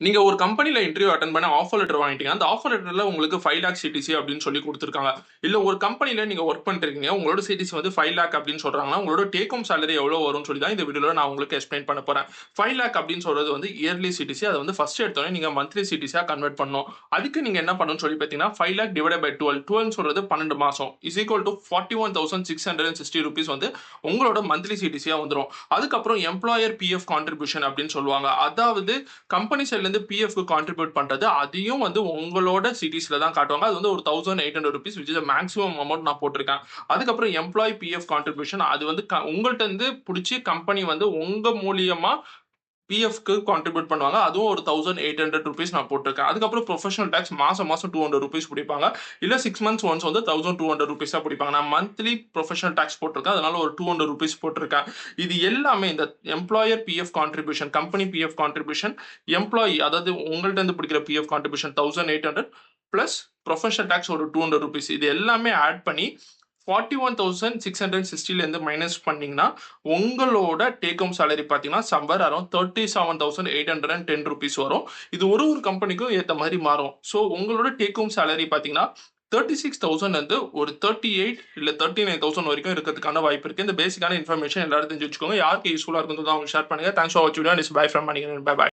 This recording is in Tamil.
நீங்க ஒரு கம்பெனில இன்டர்வியூ அட்டெண்ட் பண்ண ஆஃபர் லெட்டர் வாங்கிட்டீங்க. அந்த ஆஃபர் லெட்டர்ல உங்களுக்கு 5 லாக் சிடிசி அப்படின்னு சொல்லி குடுத்துருக்காங்க. இல்ல ஒரு கம்பெனில நீங்க வொர்க் பண்ணிட்டு உங்களோட சிடிசி வந்து 5 லாக் அப்படின்னு சொல்றாங்கன்னா, உங்களோட டேக் ஹோம் சேலரி எவ்வளவு வரும்னு சொல்லி தான் இந்த வீடியோல நான் உங்களுக்கு எக்ஸ்பிளைன் பண்ண போறேன். 5 லாக் அப்படின்னு சொல்றது வந்து இயர்லி சிடிசி. அத வந்து ஃபர்ஸ்ட் எடுத்தோனே நீங்க மந்த்லி சிடிசியா கன்வெர்ட் பண்ணணும். அதுக்கு நீங்க என்ன பண்ணணும்னு சொல்லி பார்த்தீங்கன்னா, 5 லாக் டிவைடட் பை 12. 12 சொல்றது 12 மாசம். இஸ் ஈக்குவல் டூ 41,660 ரூபீஸ் வந்து உங்களோட மந்த்லி சிடிசியா வந்துரும். அதுக்கப்புறம் எம்ப்ளாயர் பிஎஃப் கான்ட்ரிபியூஷன் அப்படின்னு சொல்லுவாங்க. அதாவது கம்பெனி சைட்ல இருந்து பிஎஃப்க்கு கான்ட்ரிபியூட் பண்றது அதையும் வந்து உங்களோட சிட்டிஸ்ல தான் காட்டுவாங்க. அது வந்து ஒரு 1800 rupees which is maximum amount நான் போட்டிருக்கேன். அதுக்கப்புறம் எம்ப்ளாயி பிஎஃப் கான்ட்ரிபியூஷன் அது வந்து உங்கள்ட்ட இருந்து புடிச்சு கம்பெனி வந்து உங்க மூலியமா பிஎஃப்க்கு கான்ட்ரிபியூட் பண்ணுவாங்க. அதுவும் ஒரு 1800 ரூபீஸ் நான் போட்டிருக்கேன். அதுக்கப்புறம் ப்ரொஃபஷனல் டாக்ஸ் மாசம் மாசம் 200 ரூபீஸ் பிடிப்பாங்க. இல்ல 6 மந்த்ஸ் ஒன்ஸ் வந்து 1200 ரூபீஸா பிடிப்பாங்க. நான் மந்த்லி ப்ரொஃபஷனல் டாக்ஸ் போட்டிருக்கேன். அதனால ஒரு 200 ரூபீஸ் போட்டிருக்கேன். இது எல்லாமே இந்த employer PF contribution, company PF contribution, employee அதாவது உங்கள்ட்ட இருந்து பிடிக்கிற PF contribution 1800 plus professional tax ஒரு 200 ரூபீஸ். இது எல்லாமே ஆட் பண்ணி 41,660 இருந்து மைனஸ் பண்ணீங்கன்னா உங்களோட டேக் ஹோம் சேலரி பார்த்தீங்கன்னா சம்வேர் அரௌண்ட் 37,810 ரூபீஸ் வரும். இது ஒரு ஒரு கம்பெனிக்கும் ஏற்ற மாதிரி மாறும். ஸோ உங்களோட டேக் ஹோம் சேலரி பார்த்தீங்கன்னா 36,000 வந்து ஒரு 38 இல்ல 39,000 வரைக்கும் இருக்கிறதுக்கான வாய்ப்பு இருக்கு. இந்த பேசிக்கான இன்ஃபர்மேஷன் எல்லாரும் தெரிஞ்சு வச்சுக்கோங்க. யாருக்கு யூஸ்ஃபுல்லா இருக்குன்றத அவங்க ஷேர் பண்ணுங்க. தேங்க்ஸ் ஃபார் வாட்சிங் video. Bye from Manikandan. Bye by.